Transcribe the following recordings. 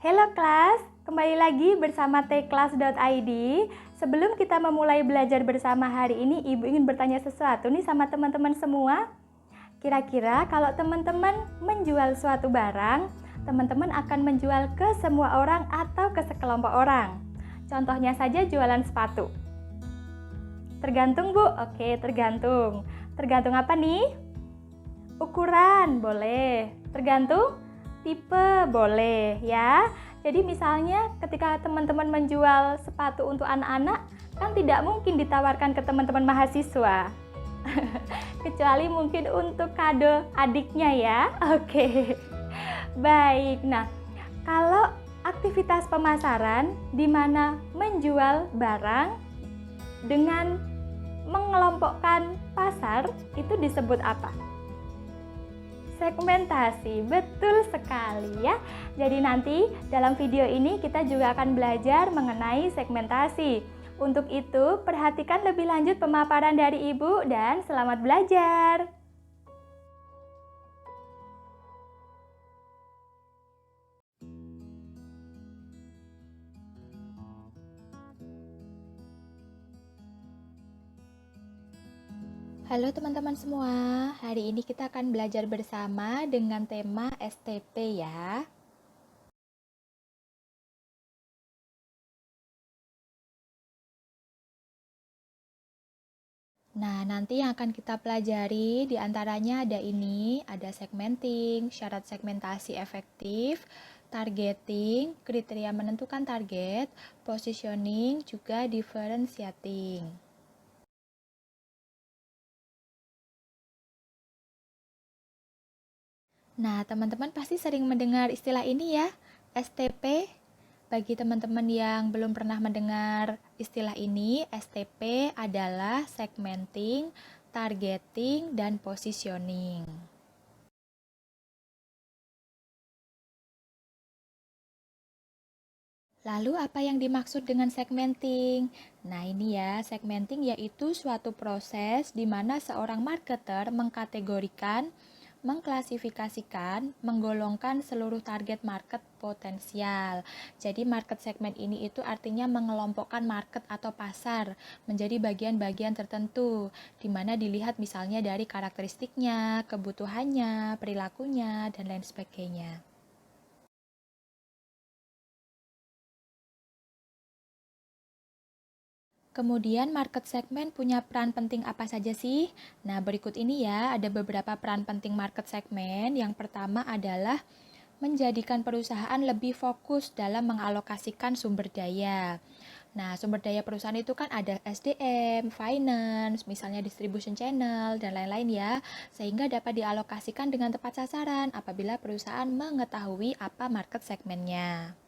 Halo kelas, kembali lagi bersama tkelas.id. Sebelum kita memulai belajar bersama hari ini, Ibu ingin bertanya sesuatu nih sama teman-teman semua. Kira-kira kalau teman-teman menjual suatu barang, teman-teman akan menjual ke semua orang atau ke sekelompok orang? Contohnya saja jualan sepatu. Tergantung Bu, oke tergantung. Tergantung apa nih? Ukuran, boleh. Tergantung tipe, boleh ya. Jadi misalnya ketika teman-teman menjual sepatu untuk anak-anak, kan tidak mungkin ditawarkan ke teman-teman mahasiswa. Kecuali mungkin untuk kado adiknya ya. Oke. Baik. Nah, kalau aktivitas pemasaran di mana menjual barang dengan mengelompokkan pasar itu disebut apa? Segmentasi, betul sekali ya. Jadi nanti dalam video ini kita juga akan belajar mengenai segmentasi. Untuk itu, perhatikan lebih lanjut pemaparan dari Ibu dan selamat belajar. Halo teman-teman semua, hari ini kita akan belajar bersama dengan tema STP ya. Nah, nanti yang akan kita pelajari diantaranya ada ini, ada segmenting, syarat segmentasi efektif, targeting, kriteria menentukan target, positioning, juga differentiating. Nah, teman-teman pasti sering mendengar istilah ini ya, STP. Bagi teman-teman yang belum pernah mendengar istilah ini, STP adalah segmenting, targeting, dan positioning. Lalu apa yang dimaksud dengan segmenting? Nah ini ya, segmenting yaitu suatu proses di mana seorang marketer mengkategorikan, mengklasifikasikan, menggolongkan seluruh target market potensial. Jadi market segment ini itu artinya mengelompokkan market atau pasar menjadi bagian-bagian tertentu, di mana dilihat misalnya dari karakteristiknya, kebutuhannya, perilakunya, dan lain sebagainya. Kemudian market segment punya peran penting apa saja sih? Nah, berikut ini ya, ada beberapa peran penting market segment. Yang pertama adalah menjadikan perusahaan lebih fokus dalam mengalokasikan sumber daya. Nah, sumber daya perusahaan itu kan ada SDM, finance, misalnya distribution channel, dan lain-lain ya, sehingga dapat dialokasikan dengan tepat sasaran apabila perusahaan mengetahui apa market segmentnya.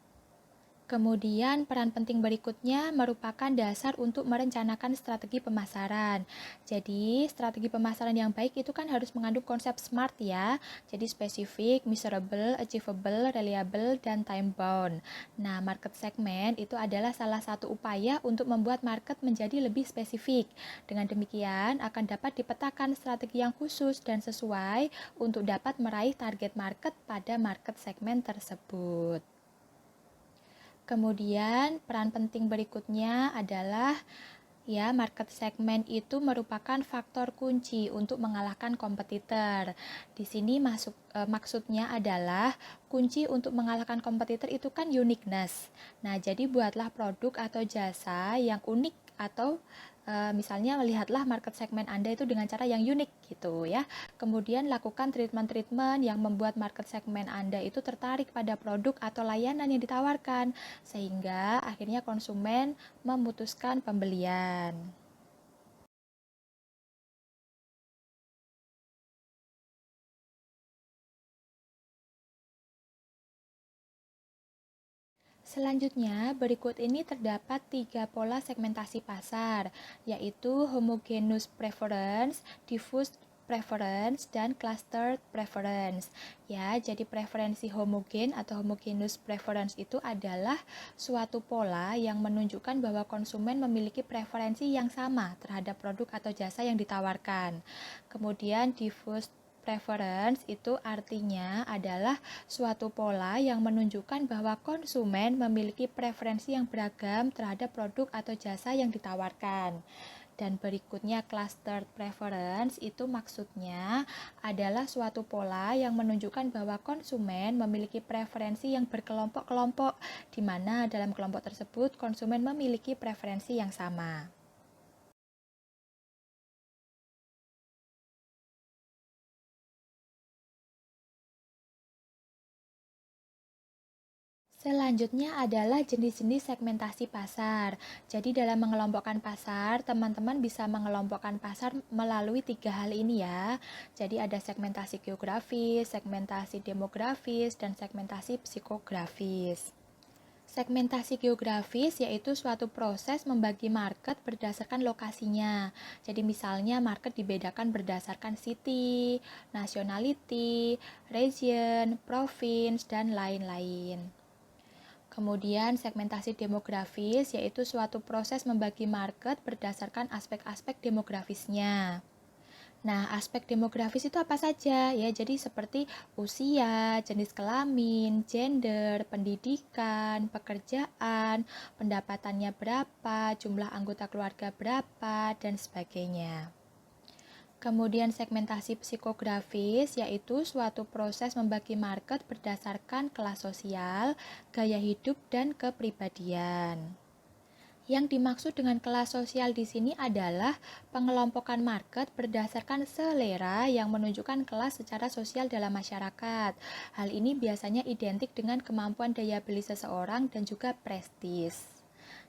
Kemudian peran penting berikutnya merupakan dasar untuk merencanakan strategi pemasaran. Jadi strategi pemasaran yang baik itu kan harus mengandung konsep SMART ya. Jadi spesifik, measurable, achievable, reliable, dan time bound. Nah, market segment itu adalah salah satu upaya untuk membuat market menjadi lebih spesifik. Dengan demikian akan dapat dipetakan strategi yang khusus dan sesuai untuk dapat meraih target market pada market segment tersebut. Kemudian peran penting berikutnya adalah ya market segment itu merupakan faktor kunci untuk mengalahkan kompetitor. Di sini maksudnya adalah kunci untuk mengalahkan kompetitor itu kan uniqueness. Nah, jadi buatlah produk atau jasa yang unik atau misalnya lihatlah market segmen Anda itu dengan cara yang unik gitu ya. Kemudian lakukan treatment-treatment yang membuat market segmen Anda itu tertarik pada produk atau layanan yang ditawarkan sehingga akhirnya konsumen memutuskan pembelian. Selanjutnya, berikut ini terdapat 3 pola segmentasi pasar, yaitu homogeneous preference, diffuse preference, dan clustered preference. Ya, jadi preferensi homogen atau homogeneous preference itu adalah suatu pola yang menunjukkan bahwa konsumen memiliki preferensi yang sama terhadap produk atau jasa yang ditawarkan. Kemudian diffuse preference itu artinya adalah suatu pola yang menunjukkan bahwa konsumen memiliki preferensi yang beragam terhadap produk atau jasa yang ditawarkan. Dan berikutnya clustered preference itu maksudnya adalah suatu pola yang menunjukkan bahwa konsumen memiliki preferensi yang berkelompok-kelompok, di mana dalam kelompok tersebut konsumen memiliki preferensi yang sama. Selanjutnya adalah jenis-jenis segmentasi pasar. Jadi dalam mengelompokkan pasar, teman-teman bisa mengelompokkan pasar melalui 3 hal ini ya. Jadi ada segmentasi geografis, segmentasi demografis, dan segmentasi psikografis. Segmentasi geografis yaitu suatu proses membagi market berdasarkan lokasinya. Jadi misalnya market dibedakan berdasarkan city, nationality, region, province, dan lain-lain. Kemudian segmentasi demografis yaitu suatu proses membagi market berdasarkan aspek-aspek demografisnya. Nah, aspek demografis itu apa saja? Ya, jadi seperti usia, jenis kelamin, gender, pendidikan, pekerjaan, pendapatannya berapa, jumlah anggota keluarga berapa, dan sebagainya. Kemudian segmentasi psikografis yaitu suatu proses membagi market berdasarkan kelas sosial, gaya hidup, dan kepribadian. Yang dimaksud dengan kelas sosial di sini adalah pengelompokan market berdasarkan selera yang menunjukkan kelas secara sosial dalam masyarakat. Hal ini biasanya identik dengan kemampuan daya beli seseorang dan juga prestis.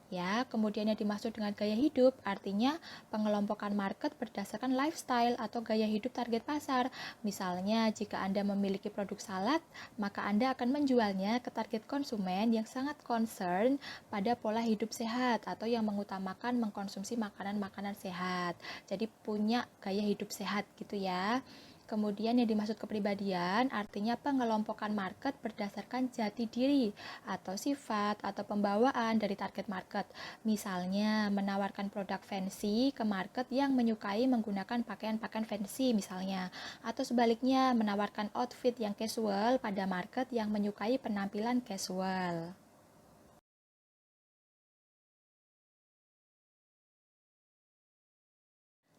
Ya, kemudian yang dimaksud dengan gaya hidup artinya pengelompokan market berdasarkan lifestyle atau gaya hidup target pasar. Misalnya, jika Anda memiliki produk salad, maka Anda akan menjualnya ke target konsumen yang sangat concern pada pola hidup sehat atau yang mengutamakan mengkonsumsi makanan-makanan sehat. Jadi punya gaya hidup sehat gitu ya. Kemudian yang dimaksud kepribadian artinya pengelompokan market berdasarkan jati diri atau sifat atau pembawaan dari target market. Misalnya menawarkan produk fancy ke market yang menyukai menggunakan pakaian-pakaian fancy misalnya. Atau sebaliknya menawarkan outfit yang casual pada market yang menyukai penampilan casual.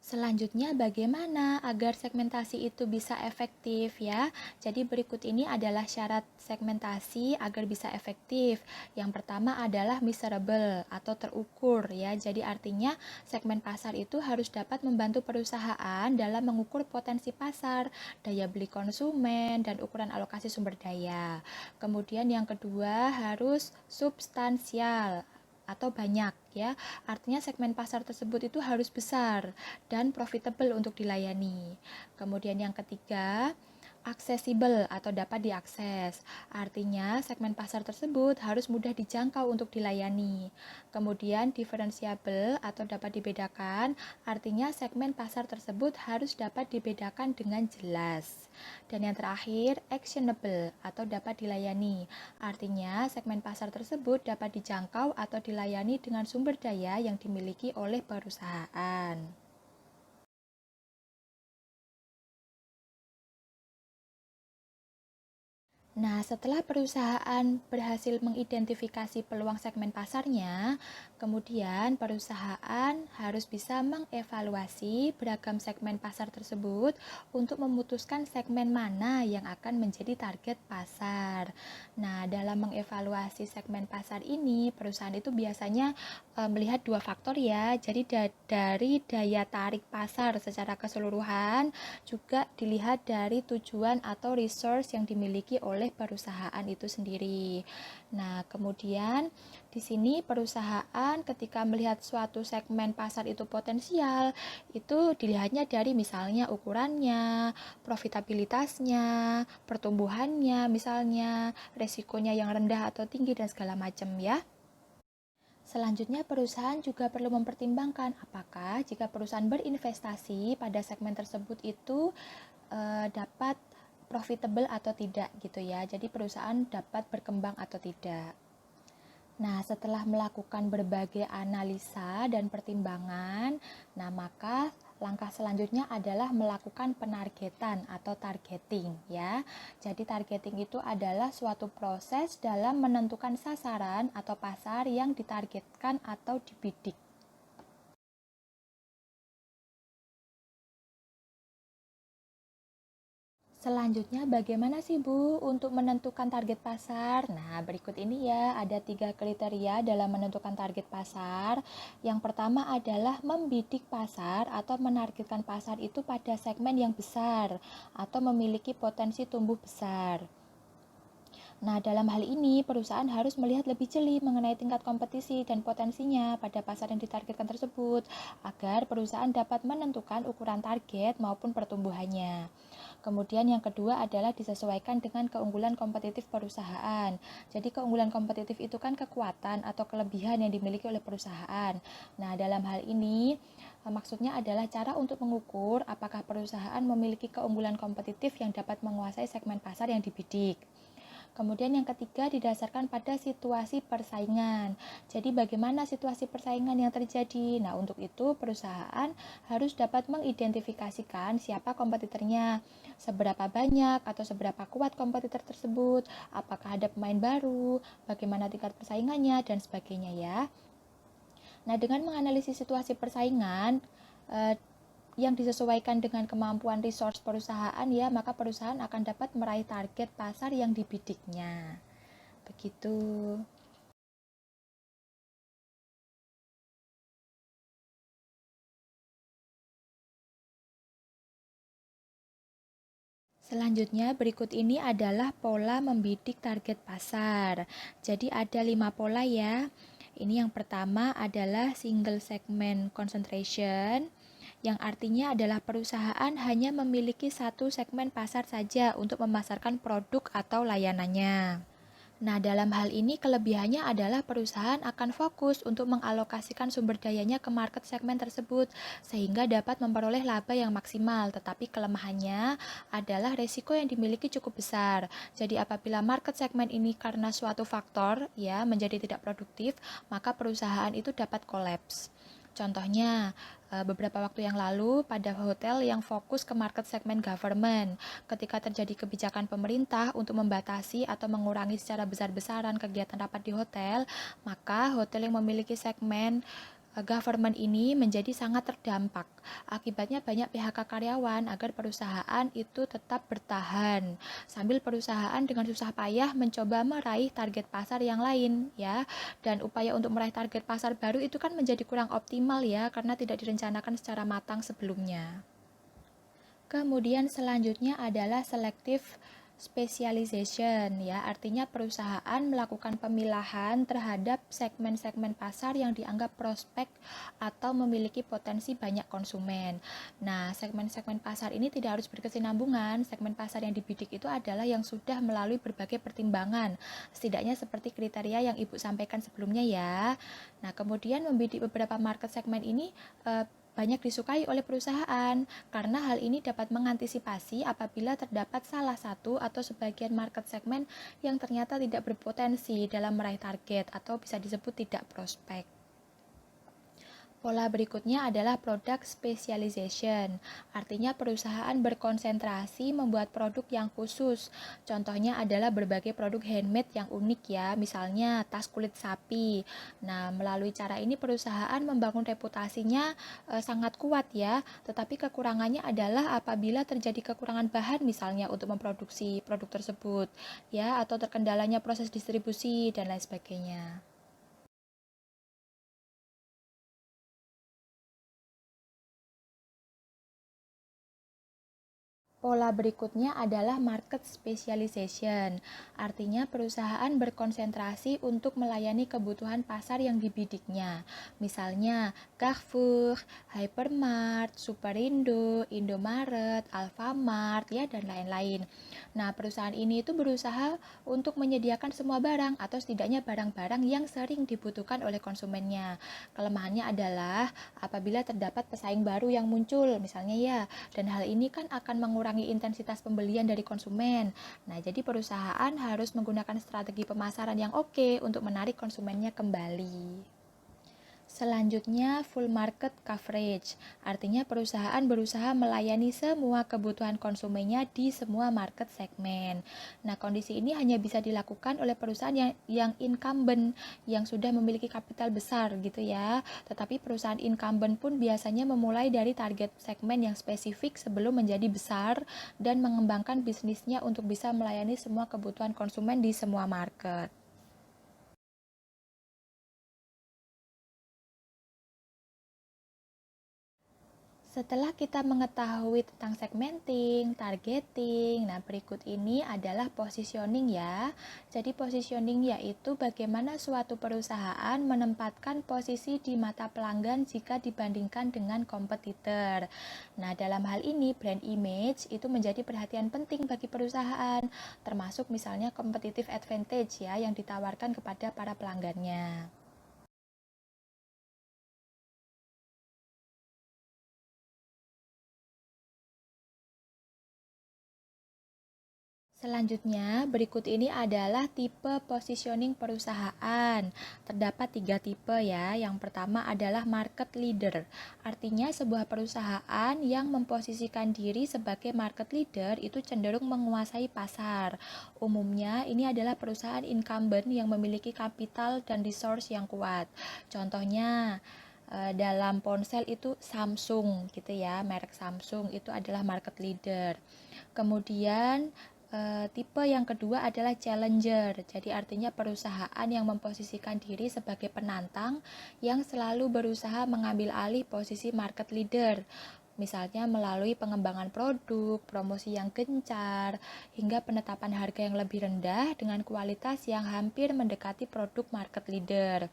Selanjutnya, bagaimana agar segmentasi itu bisa efektif ya? Jadi berikut ini adalah syarat segmentasi agar bisa efektif. Yang pertama adalah measurable atau terukur ya. Jadi artinya segmen pasar itu harus dapat membantu perusahaan dalam mengukur potensi pasar, daya beli konsumen, dan ukuran alokasi sumber daya. Kemudian yang kedua harus substansial atau banyak ya. Artinya segmen pasar tersebut itu harus besar dan profitable untuk dilayani. Kemudian yang ketiga, aksesibel atau dapat diakses. Artinya segmen pasar tersebut harus mudah dijangkau untuk dilayani. Kemudian diferensiabel atau dapat dibedakan, artinya segmen pasar tersebut harus dapat dibedakan dengan jelas. Dan yang terakhir, actionable atau dapat dilayani. Artinya segmen pasar tersebut dapat dijangkau atau dilayani dengan sumber daya yang dimiliki oleh perusahaan. Nah, setelah perusahaan berhasil mengidentifikasi peluang segmen pasarnya, kemudian perusahaan harus bisa mengevaluasi beragam segmen pasar tersebut untuk memutuskan segmen mana yang akan menjadi target pasar. Nah, dalam mengevaluasi segmen pasar ini, perusahaan itu biasanya melihat dua faktor ya. Jadi dari daya tarik pasar secara keseluruhan, juga dilihat dari tujuan atau resource yang dimiliki oleh perusahaan itu sendiri. Nah, kemudian di sini perusahaan ketika melihat suatu segmen pasar itu potensial, itu dilihatnya dari misalnya ukurannya, profitabilitasnya, pertumbuhannya, misalnya resikonya yang rendah atau tinggi dan segala macam ya. Selanjutnya, perusahaan juga perlu mempertimbangkan apakah jika perusahaan berinvestasi pada segmen tersebut itu dapat profitable atau tidak gitu ya. Jadi perusahaan dapat berkembang atau tidak. Nah, setelah melakukan berbagai analisa dan pertimbangan, nah maka Langkah selanjutnya adalah melakukan penargetan atau targeting ya. Jadi targeting itu adalah suatu proses dalam menentukan sasaran atau pasar yang ditargetkan atau dibidik. Selanjutnya, bagaimana sih Bu untuk menentukan target pasar? Nah, berikut ini ya, ada 3 kriteria dalam menentukan target pasar. Yang pertama adalah membidik pasar atau menargetkan pasar itu pada segmen yang besar atau memiliki potensi tumbuh besar. Nah, dalam hal ini, perusahaan harus melihat lebih jeli mengenai tingkat kompetisi dan potensinya pada pasar yang ditargetkan tersebut, agar perusahaan dapat menentukan ukuran target maupun pertumbuhannya. Kemudian yang kedua adalah disesuaikan dengan keunggulan kompetitif perusahaan. Jadi keunggulan kompetitif itu kan kekuatan atau kelebihan yang dimiliki oleh perusahaan. Nah, dalam hal ini maksudnya adalah cara untuk mengukur apakah perusahaan memiliki keunggulan kompetitif yang dapat menguasai segmen pasar yang dibidik. Kemudian yang ketiga didasarkan pada situasi persaingan. Jadi bagaimana situasi persaingan yang terjadi? Nah, untuk itu perusahaan harus dapat mengidentifikasikan siapa kompetitornya, seberapa banyak atau seberapa kuat kompetitor tersebut, apakah ada pemain baru, bagaimana tingkat persaingannya, dan sebagainya ya. Nah, dengan menganalisis situasi persaingan, yang disesuaikan dengan kemampuan resource perusahaan ya, maka perusahaan akan dapat meraih target pasar yang dibidiknya. Begitu. Selanjutnya berikut ini adalah pola membidik target pasar. Jadi ada 5 pola ya. Ini yang pertama adalah single segment concentration, yang artinya adalah perusahaan hanya memiliki satu segmen pasar saja untuk memasarkan produk atau layanannya. Nah, dalam hal ini kelebihannya adalah perusahaan akan fokus untuk mengalokasikan sumber dayanya ke market segmen tersebut sehingga dapat memperoleh laba yang maksimal. Tetapi kelemahannya adalah resiko yang dimiliki cukup besar. Jadi apabila market segmen ini karena suatu faktor ya menjadi tidak produktif, maka perusahaan itu dapat kolaps. Contohnya, beberapa waktu yang lalu pada hotel yang fokus ke market segmen government, ketika terjadi kebijakan pemerintah untuk membatasi atau mengurangi secara besar-besaran kegiatan rapat di hotel, maka hotel yang memiliki segmen government ini menjadi sangat terdampak. Akibatnya banyak PHK karyawan agar perusahaan itu tetap bertahan, sambil perusahaan dengan susah payah mencoba meraih target pasar yang lain ya. Dan upaya untuk meraih target pasar baru itu kan menjadi kurang optimal ya karena tidak direncanakan secara matang sebelumnya. Kemudian selanjutnya adalah selective specialization ya, artinya perusahaan melakukan pemilahan terhadap segmen-segmen pasar yang dianggap prospek atau memiliki potensi banyak konsumen. Nah, segmen-segmen pasar ini tidak harus berkesinambungan. Segmen pasar yang dibidik itu adalah yang sudah melalui berbagai pertimbangan, setidaknya seperti kriteria yang Ibu sampaikan sebelumnya ya. Nah, kemudian membidik beberapa market segmen ini banyak disukai oleh perusahaan karena hal ini dapat mengantisipasi apabila terdapat salah satu atau sebagian market segmen yang ternyata tidak berpotensi dalam meraih target atau bisa disebut tidak prospek. Pola berikutnya adalah product specialization, artinya perusahaan berkonsentrasi membuat produk yang khusus. Contohnya adalah berbagai produk handmade yang unik ya, misalnya tas kulit sapi. Nah, melalui cara ini perusahaan membangun reputasinya sangat kuat ya, tetapi kekurangannya adalah apabila terjadi kekurangan bahan misalnya untuk memproduksi produk tersebut ya, atau terkendalanya proses distribusi dan lain sebagainya. Pola berikutnya adalah market specialization, artinya perusahaan berkonsentrasi untuk melayani kebutuhan pasar yang dibidiknya. Misalnya Carrefour, Hypermart, Superindo, Indomaret, Alfamart, ya dan lain-lain. Nah, perusahaan ini itu berusaha untuk menyediakan semua barang atau setidaknya barang-barang yang sering dibutuhkan oleh konsumennya. Kelemahannya adalah apabila terdapat pesaing baru yang muncul, misalnya ya, dan hal ini kan akan mengurangi intensitas pembelian dari konsumen. Nah, jadi perusahaan harus menggunakan strategi pemasaran yang oke untuk menarik konsumennya kembali. Selanjutnya, full market coverage, artinya perusahaan berusaha melayani semua kebutuhan konsumennya di semua market segmen. Nah, kondisi ini hanya bisa dilakukan oleh perusahaan yang incumbent, yang sudah memiliki kapital besar gitu ya. Tetapi perusahaan incumbent pun biasanya memulai dari target segmen yang spesifik sebelum menjadi besar dan mengembangkan bisnisnya untuk bisa melayani semua kebutuhan konsumen di semua market. Setelah kita mengetahui tentang segmenting, targeting, nah berikut ini adalah positioning ya. Jadi positioning yaitu bagaimana suatu perusahaan menempatkan posisi di mata pelanggan jika dibandingkan dengan kompetitor. Nah, dalam hal ini brand image itu menjadi perhatian penting bagi perusahaan, termasuk misalnya competitive advantage ya yang ditawarkan kepada para pelanggannya. Selanjutnya, berikut ini adalah tipe positioning perusahaan. Terdapat 3 tipe ya. Yang pertama adalah market leader. Artinya sebuah perusahaan yang memposisikan diri sebagai market leader itu cenderung menguasai pasar. Umumnya ini adalah perusahaan incumbent yang memiliki kapital dan resource yang kuat. Contohnya, dalam ponsel itu Samsung gitu ya, merek Samsung itu adalah market leader. Kemudian tipe yang kedua adalah challenger. Jadi artinya perusahaan yang memposisikan diri sebagai penantang yang selalu berusaha mengambil alih posisi market leader. Misalnya melalui pengembangan produk, promosi yang gencar, hingga penetapan harga yang lebih rendah dengan kualitas yang hampir mendekati produk market leader.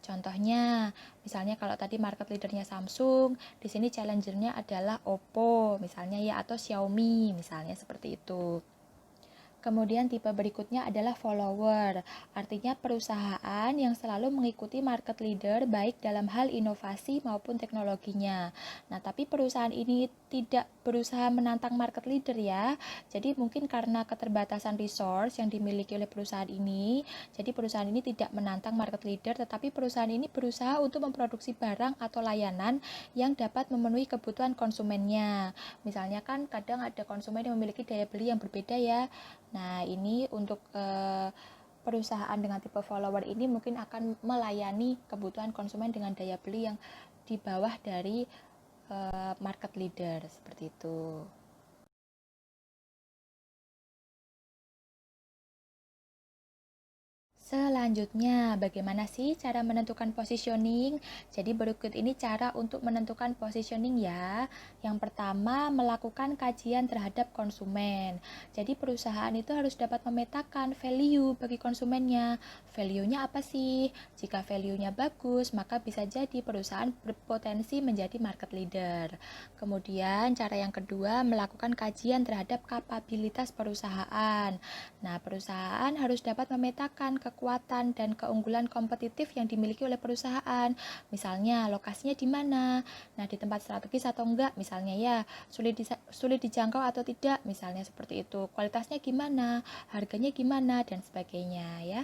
Contohnya, misalnya kalau tadi market leadernya Samsung, di sini challengernya adalah Oppo, misalnya ya, atau Xiaomi, misalnya seperti itu. Kemudian tipe berikutnya adalah follower, artinya perusahaan yang selalu mengikuti market leader baik dalam hal inovasi maupun teknologinya. Nah, tapi perusahaan ini tidak berusaha menantang market leader ya. Jadi mungkin karena keterbatasan resource yang dimiliki oleh perusahaan ini, jadi perusahaan ini tidak menantang market leader, tetapi perusahaan ini berusaha untuk memproduksi barang atau layanan yang dapat memenuhi kebutuhan konsumennya. Misalnya kan kadang ada konsumen yang memiliki daya beli yang berbeda ya. Nah, ini untuk perusahaan dengan tipe follower ini mungkin akan melayani kebutuhan konsumen dengan daya beli yang di bawah dari market leader seperti itu. Selanjutnya, bagaimana sih cara menentukan positioning? Jadi berikut ini cara untuk menentukan positioning ya. Yang pertama, melakukan kajian terhadap konsumen. Jadi perusahaan itu harus dapat memetakan value bagi konsumennya. Value-nya apa sih? Jika value-nya bagus, maka bisa jadi perusahaan berpotensi menjadi market leader. Kemudian, cara yang kedua, melakukan kajian terhadap kapabilitas perusahaan. Nah, perusahaan harus dapat memetakan kekuatan dan keunggulan kompetitif yang dimiliki oleh perusahaan. Misalnya, lokasinya di mana? Nah, di tempat strategis atau enggak? Misalnya ya, sulit dijangkau atau tidak? Misalnya seperti itu. Kualitasnya gimana? Harganya gimana? Dan sebagainya ya.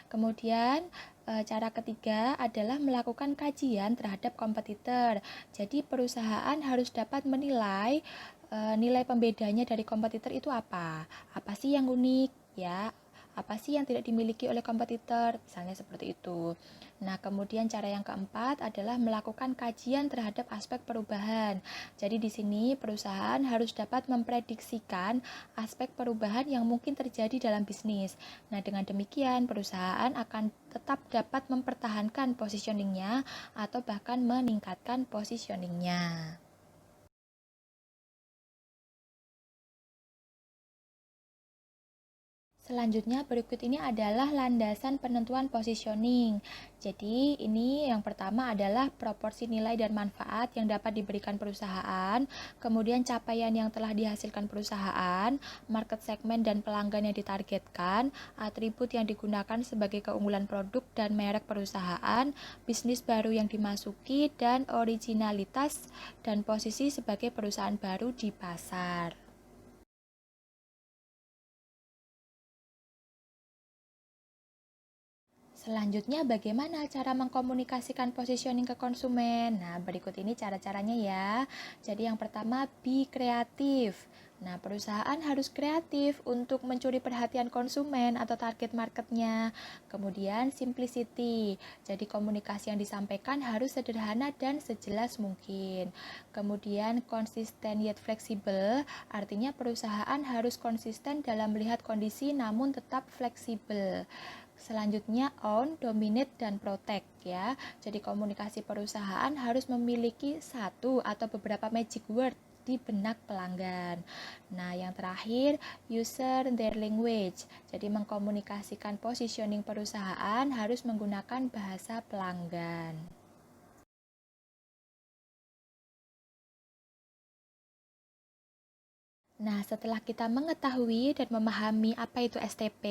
Kemudian, cara ketiga adalah melakukan kajian terhadap kompetitor. Jadi, perusahaan harus dapat menilai nilai pembedanya dari kompetitor itu apa? Apa sih yang unik ya? Apa sih yang tidak dimiliki oleh kompetitor? Misalnya seperti itu. Nah, kemudian cara yang keempat adalah melakukan kajian terhadap aspek perubahan. Jadi di sini perusahaan harus dapat memprediksikan aspek perubahan yang mungkin terjadi dalam bisnis. Nah, dengan demikian perusahaan akan tetap dapat mempertahankan positioningnya atau bahkan meningkatkan positioningnya. Selanjutnya berikut ini adalah landasan penentuan positioning. Jadi ini yang pertama adalah proporsi nilai dan manfaat yang dapat diberikan perusahaan, kemudian capaian yang telah dihasilkan perusahaan, market segmen dan pelanggan yang ditargetkan, atribut yang digunakan sebagai keunggulan produk dan merek perusahaan, bisnis baru yang dimasuki, dan originalitas dan posisi sebagai perusahaan baru di pasar. Selanjutnya, bagaimana cara mengkomunikasikan positioning ke konsumen? Nah, berikut ini cara-caranya ya. Jadi yang pertama, be kreatif. Nah, perusahaan harus kreatif untuk mencuri perhatian konsumen atau target marketnya. Kemudian, simplicity. Jadi komunikasi yang disampaikan harus sederhana dan sejelas mungkin. Kemudian, konsisten yet fleksibel. Artinya perusahaan harus konsisten dalam melihat kondisi namun tetap fleksibel. Selanjutnya own, dominate, dan protect ya. Jadi komunikasi perusahaan harus memiliki satu atau beberapa magic word di benak pelanggan. Nah, yang terakhir, user their language. Jadi mengkomunikasikan positioning perusahaan harus menggunakan bahasa pelanggan. Nah, setelah kita mengetahui dan memahami apa itu STP,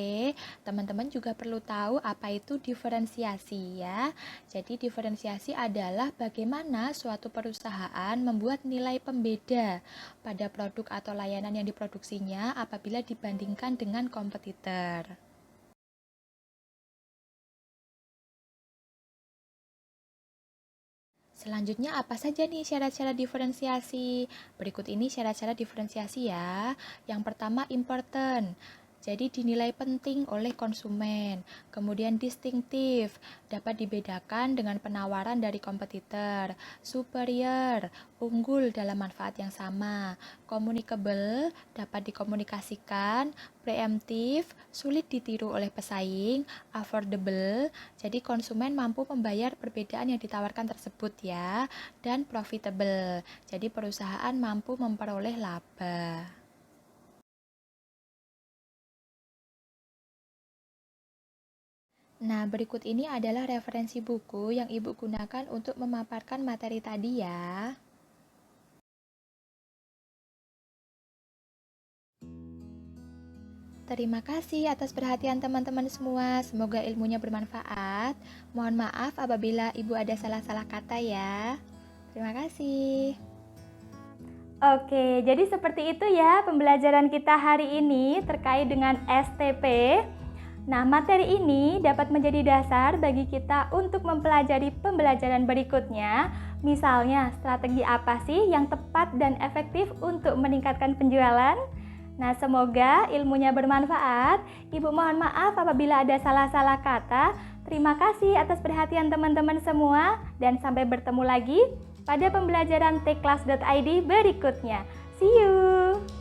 teman-teman juga perlu tahu apa itu diferensiasi ya. Jadi diferensiasi adalah bagaimana suatu perusahaan membuat nilai pembeda pada produk atau layanan yang diproduksinya apabila dibandingkan dengan kompetitor. Selanjutnya apa saja nih syarat-syarat diferensiasi? Berikut ini syarat-syarat diferensiasi ya. Yang pertama important. Jadi dinilai penting oleh konsumen. Kemudian distinktif, dapat dibedakan dengan penawaran dari kompetitor. Superior, unggul dalam manfaat yang sama. Communicable, dapat dikomunikasikan. Preemptif, sulit ditiru oleh pesaing. Affordable, jadi konsumen mampu membayar perbedaan yang ditawarkan tersebut ya. Dan profitable, jadi perusahaan mampu memperoleh laba. Nah, berikut ini adalah referensi buku yang Ibu gunakan untuk memaparkan materi tadi ya. Terima kasih atas perhatian teman-teman semua. Semoga ilmunya bermanfaat. Mohon maaf apabila Ibu ada salah-salah kata ya. Terima kasih. Oke, jadi seperti itu ya pembelajaran kita hari ini terkait dengan STP. Nah, materi ini dapat menjadi dasar bagi kita untuk mempelajari pembelajaran berikutnya. Misalnya, strategi apa sih yang tepat dan efektif untuk meningkatkan penjualan? Nah, semoga ilmunya bermanfaat. Ibu mohon maaf apabila ada salah-salah kata. Terima kasih atas perhatian teman-teman semua dan sampai bertemu lagi pada pembelajaran tclass.id berikutnya. See you!